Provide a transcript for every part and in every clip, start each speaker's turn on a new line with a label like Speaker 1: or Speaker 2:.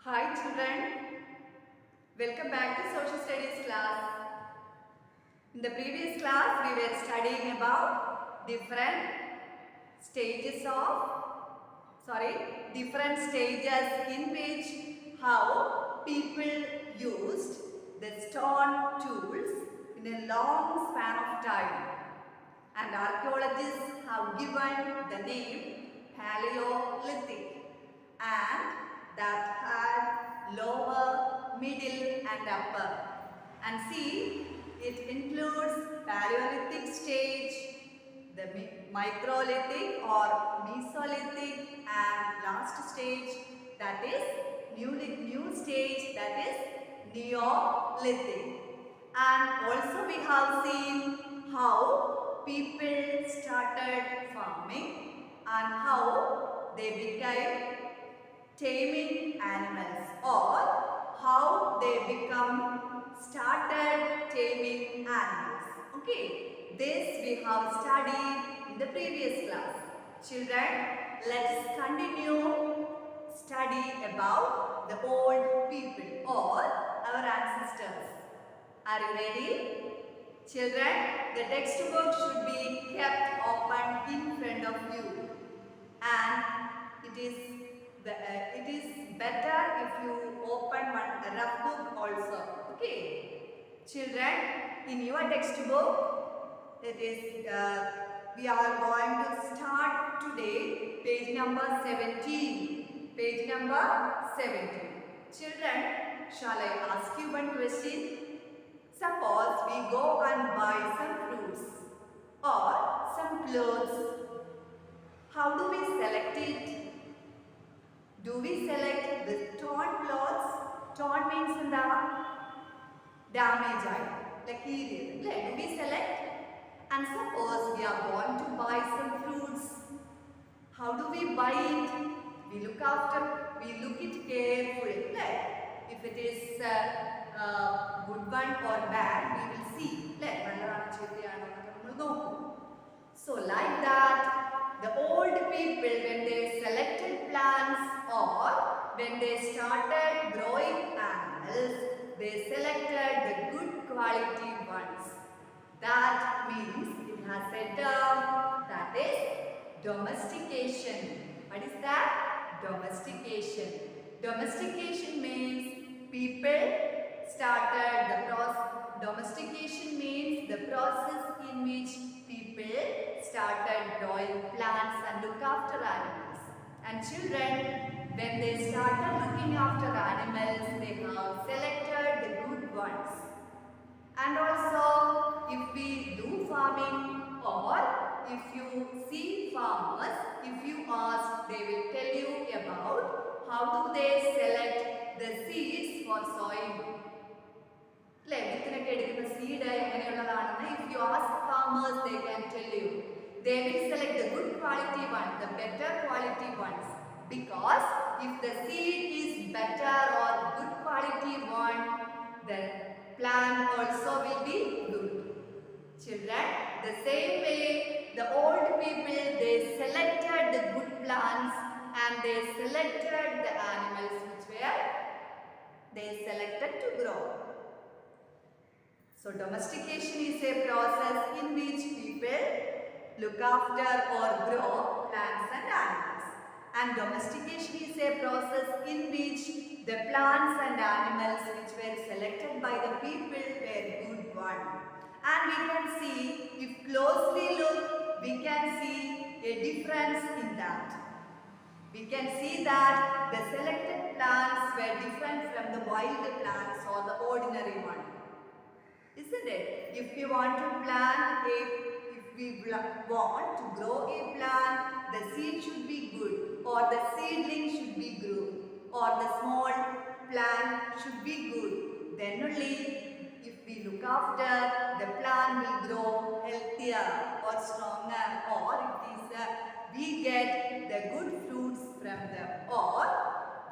Speaker 1: Hi children, welcome back to social studies class. In the previous class we were studying about different stages in which how people used the stone tools in a long span of time, and archaeologists have given the name Paleolithic, and that had lower, middle and upper. And see, it includes Paleolithic stage, the Microlithic or Mesolithic, and last stage, that is new stage, that is Neolithic. And also we have seen how people started farming and how they became taming animals, or how they started taming animals. Okay, this we have studied in the previous class. Children, let's continue study about the old people or our ancestors. Are you ready? Children, the textbook should be kept open in front of you, and it is better if you open one rough book also. Okay, children, in your textbook, we are going to start today page number 17. Page number 17. Children, shall I ask you one question? Suppose we go and buy some fruits or some clothes. How do we select it? Do we select the torn clothes? Torn means in the damage like here. Do we select? And suppose we are going to buy some fruits. How do we buy it? We look it carefully. If it is good one or bad, we will see. So like that, the old people, when they selected plants or when they started growing animals, they selected the good quality ones. That means it has a term, that is domestication. What is that? Domestication. Domestication means people started the process. Domestication means the process in which people started growing plants and look after animals. And children, when they started looking after animals, they have selected the good ones. And also, if we do farming or if you see farmers, if you ask, they will tell you about how do they select the seeds for sowing. Seed, if you ask farmers, they can tell you. They will select the good quality one, the better quality ones. Because if the seed is better or good quality one, the plant also will be good. Children, the same way the old people, they selected the good plants and they selected the animals which were they selected to grow. So domestication is a process in which people look after or grow plants and animals. And domestication is a process in which the plants and animals which were selected by the people were good ones. And we can see, if closely look, we can see a difference in that. We can see that the selected plants were different from the wild plants or the ordinary one. Isn't it? If we want to want to grow a plant, the seed should be good, or the seedling should be good, or the small plant should be good. Then only if we look after, the plant will grow healthier or stronger, or we get the good fruits from them, or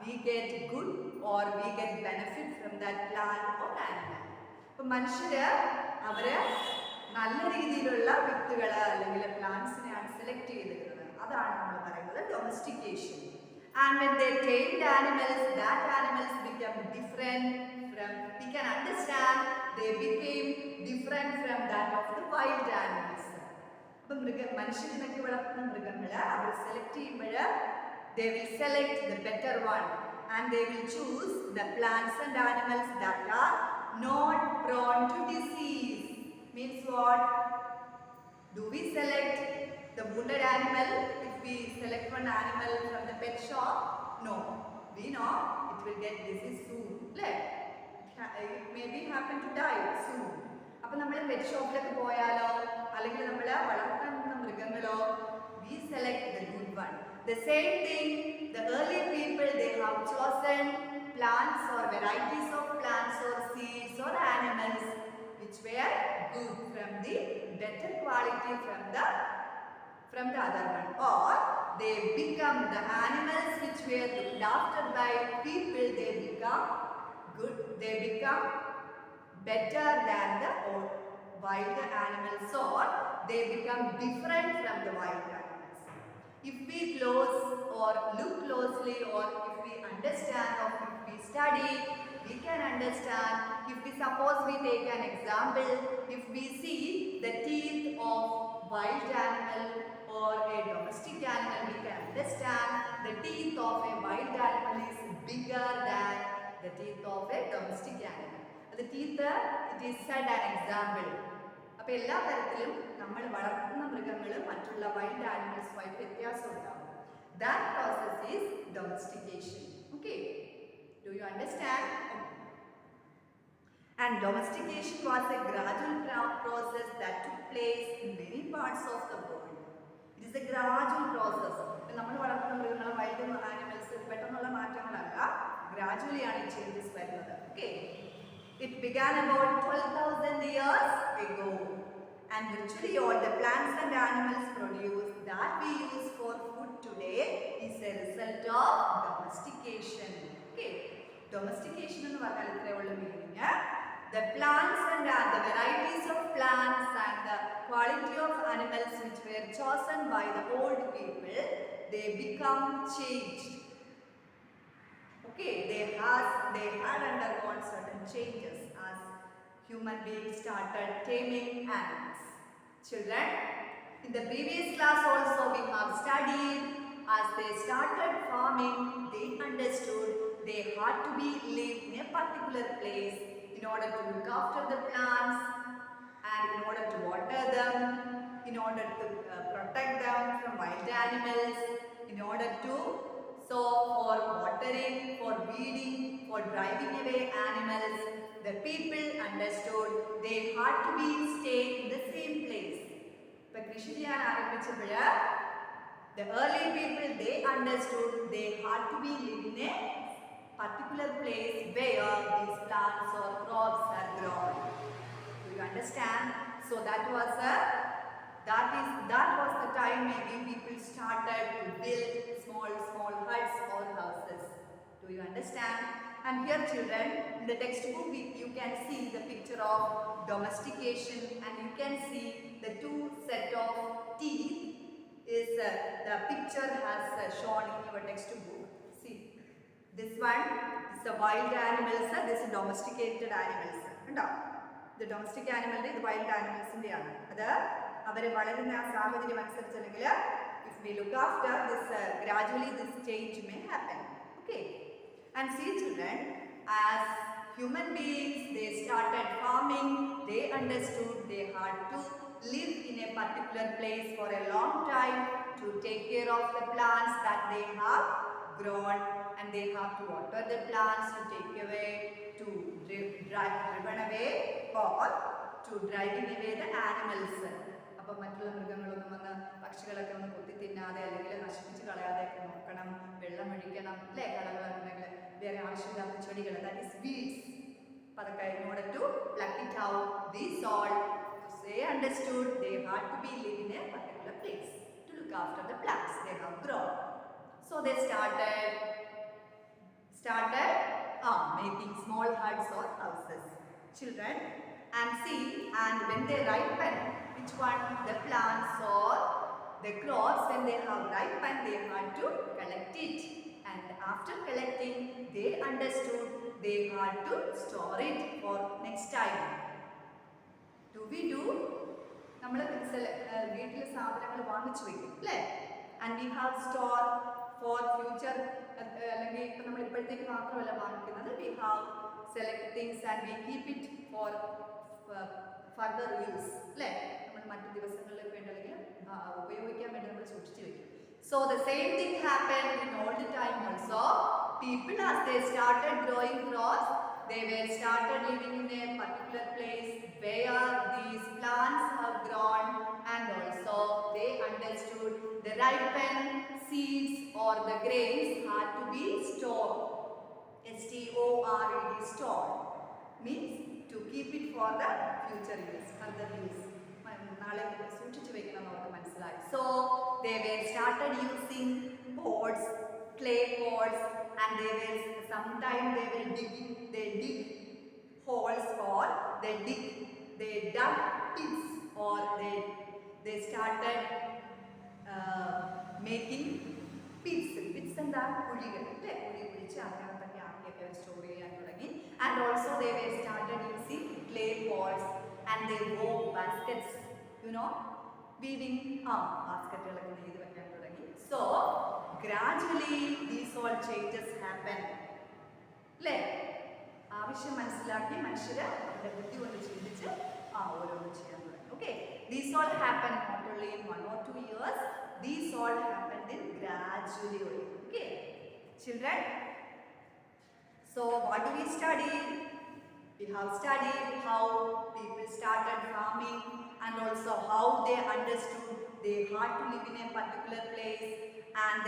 Speaker 1: we get benefit from that plant or animal. മനുഷ്യര് അവര് നല്ല രീതിയിലുള്ള വിത്തുകൾ അല്ലെങ്കിൽ പ്ലാന്റ്സിനെയാണ് select ചെയ്തിരുന്നത്. അതാണ് നമ്മൾ പറയുന്നത് domestication. And when they tamed animals, that animals become different from, we can understand they became different from that of the wild animals. അപ്പം മനുഷ്യനൊക്കെ വളർത്തുന്ന മൃഗങ്ങള് അവർ സെലക്ട് ചെയ്യുമ്പോൾ they will select the better one and they will choose the plants and animals that are not prone to disease. Means what? Do we select the wounded animal? If we select one animal from the pet shop, no. We know it will get disease soon. It may be happen to die soon. അപ്പോൾ നമ്മൾ pet ഷോപ്പിലൊക്കെ പോയാലോ അല്ലെങ്കിൽ നമ്മൾ വളർത്തുന്ന മൃഗങ്ങളോ we select the good one. The same thing, the early people, they have chosen plants or varieties of plants or seeds or animals which were good from the better quality from the other one, or they become the animals which were looked after by people, they become good, they become better than the wild animals, or they become different from the wild animals. If we close or look closely, or if we understand or if we study, we can understand. If we suppose we take an example, if we see the teeth of wild animal or a domestic animal, we can understand the teeth of a wild animal is bigger than the teeth of a domestic animal. The teeth, it is said an example. അപ്പോൾ എല്ലാ തരത്തിലും നമ്മൾ വളർത്തുന്ന മൃഗങ്ങൾ മറ്റുള്ള wild ആനിമൽസുമായിട്ട് വ്യത്യാസം ഉണ്ടാകും. That process is domestication. Okay, do you understand? And domestication was a gradual process that took place in many parts of the world. It is a gradual process. നമ്മൾ വളർത്തുന്ന മൃഗങ്ങൾ വൈൽഡ് ആനിമൽസ് പെട്ടെന്നുള്ള മാറ്റങ്ങളല്ല, gradually ആണ് ഈ changes വരുന്നത്. Okay, it began about 12,000 years ago, and virtually all the plants and animals produced that we use for food today is a result of domestication. Okay, domestication എന്ന് പറഞ്ഞാൽ ഇത്രയുള്ള meaning. The plants and the varieties of plants and the quality of animals which were chosen by the old people, they become changed. Okay, they had undergone certain changes as human beings started taming animals. Children, in the previous class also we have studied, as they started farming, they understood they had to be live in a particular place in order to look after the plants and in order to water them, in order to protect them from wild animals, in order to for watering, for weeding, for driving away animals. The people understood they had to be stay in the same place. But കൃഷി ചെയ്യാൻ ആരംഭിച്ചപ്പോൾ the early people, they understood they had to be live in a particular place where these plants or crops are grown. Do you understand? So that was the time maybe people started to build small huts or houses. Do you understand? And here children, in the textbook you can see the picture of domestication, and you can see the two set of teeth is the picture has shown in your textbook. See, this one is a wild animals, this is domesticated animals. The domestic animal is wild animals in the other. അവരെ വളരുന്ന ആ സാഹചര്യം അനുസരിച്ചല്ലെങ്കിൽ if we look after this, gradually this change may happen. Okay, and see children, as human beings they started farming, they understood they had to live in a particular place for a long time to take care of the plants that they have grown, and they have to water the plants, to take away, to driven away, or to driving away the animals. അപ്പോൾ മറ്റുള്ള മൃഗങ്ങളൊന്നും വന്ന് പക്ഷികളൊക്കെ ഒന്ന് കൊത്തി തിന്നാതെ അല്ലെങ്കിൽ നശിപ്പിച്ച് കളയാതെയൊക്കെ നോക്കണം, വെള്ളം ഒഴിക്കണം, അല്ലേ? കളകളുണ്ടെങ്കിൽ വേറെ ആവശ്യമില്ലാത്ത ചെടികൾ, ദാറ്റ് ഈസ് വീഡ്സ്. അപ്പോൾ അതൊക്കെ in order to pluck it out, these all, they understood they had to be live in a particular place to look after the plants they have grown. So they started making small huts or houses. Children, and see, and when they ripen, which one, the plants or the crops, when they have ripened, they had to collect it and after collecting they understood they had to store it for next time. Do we do? നമ്മൾ വീട്ടിൽ സാധനങ്ങൾ വാങ്ങിച്ചു വെക്കും അല്ലേ? And we have store for future. അല്ലെങ്കിൽ ഇപ്പം നമ്മൾ ഇപ്പോഴത്തേക്ക് മാത്രമല്ല വാങ്ങിക്കുന്നത്. We have select things and we keep it for further use അല്ലേ? നമ്മൾ മറ്റു ദിവസങ്ങളിലേക്ക് വേണ്ടി അല്ലെങ്കിൽ ഉപയോഗിക്കാൻ വേണ്ടി നമ്മൾ സൂക്ഷിച്ചു വെക്കും. So the same thing happened in old time also. People as they started growing crops, they were started living in a particular place where these plants have grown, and also they understood the ripened seeds or the grains had to be stored. S-T-O-R-E-D, stored means to keep it for the future use, further use. സൂക്ഷിച്ചു വെക്കണം നമുക്ക് മനസ്സിലായി. So they were started using pots, clay pots, and they will dig holes, or they dug pits, or they started making pits എന്താ കുഴികൾ അല്ലേ? കുഴി കുഴിച്ച് അതിനകത്തൊക്കെ ആക്കിയൊക്കെ സ്റ്റോർ ചെയ്യാൻ തുടങ്ങി. And also they were started using clay pots, and they wove baskets, you know, weaving ബാസ്ക്കറ്റുകളൊക്കെ നെയ്ത് വെക്കാൻ തുടങ്ങി. So gradually these all changes happen അല്ലേ? ആവശ്യം മനസ്സിലാക്കി മനുഷ്യർ അവരുടെ ബുദ്ധി കൊണ്ട് ചിന്തിച്ച് ഓരോന്ന് ചെയ്യാൻ തുടങ്ങി. Okay, these all happened not only in 1 or 2 years. These all happened in gradually only. Okay, children. So what do we study? We have studied how people started farming, and also how they understood they had to live in a particular place, and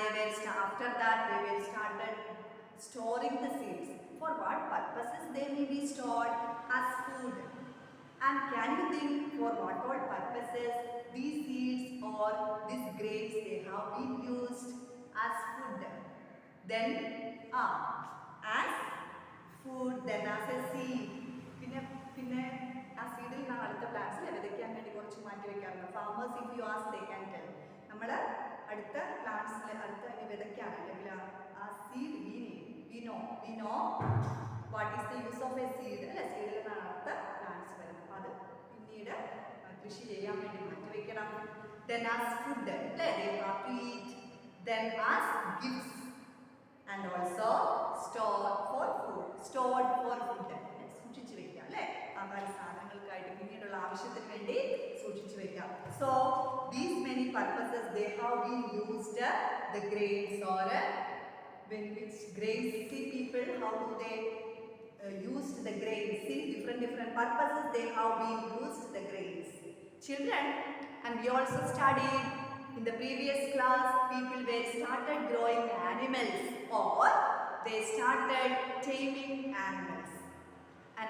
Speaker 1: after that they were started storing the seeds. For what purposes they may be stored? As food. And can you think for what all purposes these seeds or these grains they have been used as food? Then as food, then as a seed. പിന്നെ ആ സീഡിൽ നാം അടുത്ത പ്ലാന്റ്സിൽ വിതയ്ക്കാൻ വേണ്ടി കുറച്ച് മാറ്റി വെക്കാറുണ്ട്. Farmers if you ask they can tell. നമ്മൾ അടുത്ത പ്ലാന്റ്സിൽ അടുത്ത വിതയ്ക്കാൻ അല്ലെങ്കിൽ ആ seed we know what is the use of A seed അല്ലെ? സീഡിൽ നിന്നാണ് അടുത്ത പ്ലാന്റ്സ് വരുന്നത്. അപ്പോൾ അത് പിന്നീട് കൃഷി ചെയ്യാൻ വേണ്ടി മാറ്റി വെക്കണം. Then as food, they have to eat. Then as gifts, and also stored for food. സൂക്ഷിച്ചു വെക്കാം അല്ലേ? ആഹാര സാധനങ്ങൾക്കായിട്ട് പിന്നീടുള്ള ആവശ്യത്തിന് വേണ്ടി സൂക്ഷിച്ചു വെക്കാം. So these many purposes they have been used, the grains, or when which grains, see people how do they used the grains. See different purposes they have been used the grains. Children, and we also studied in the previous class, people were started growing animals, or they started taming animals. And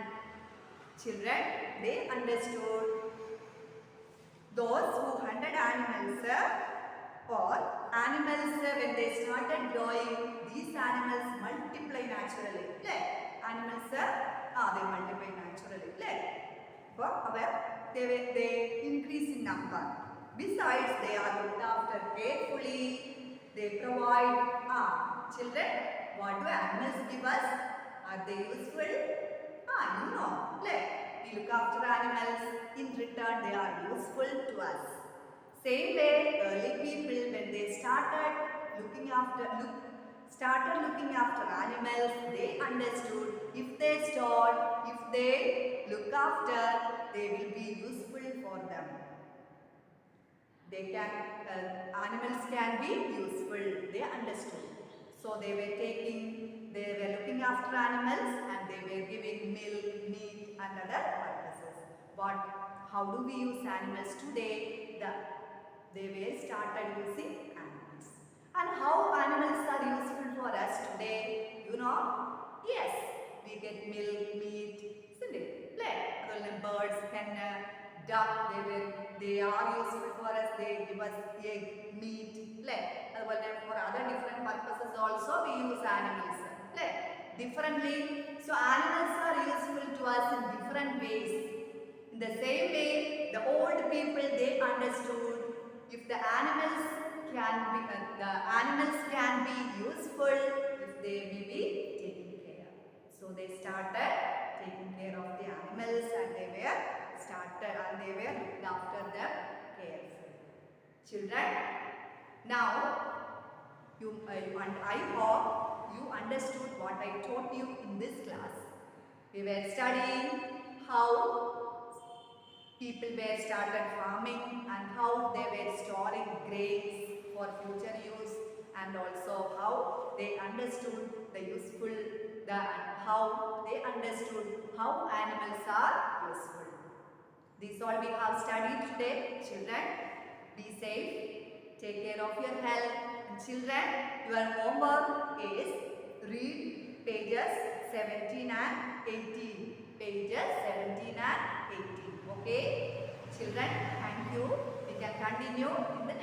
Speaker 1: children, they understood those who hunted animals, or animals when they started growing, these animals multiply naturally. Animals they multiply naturally. They increase in number. Besides, they are looked after carefully. They provide children, what do animals give us? Are they useful? You know, we look after animals. In return, they are useful to us. Same way, early people, when they started looking after animals, they understood if they stored, if they look after, they will be useful for them. Animals can be useful. They understood. So they were looking after animals, and they were giving milk, meat, and other purposes. How do we use animals today? They were started using animals. And how animals are useful for us today? You know? Yes, we get milk, meat, isn't it? Birds, hen, duck, they are useful for us. They give us egg, meat. For other different purposes also we use animals differently. So animals are useful to us in different ways. In the same way, the old people, they understood if the animals the animals can be useful if they will be taken care. So they started taking care of the animals and they were looked after them carefully. Children, now and I hope you understood what I taught you in this class. We were studying how people were started farming and how they were storing grains for future use, and also how they understood the useful how they understood how animals are useful. This all we have studied today. Children, be safe, take care of your health. And children, your homework is read pages 17 and 18. Pages 17 and 18. Okay? Children, thank you. We can continue in the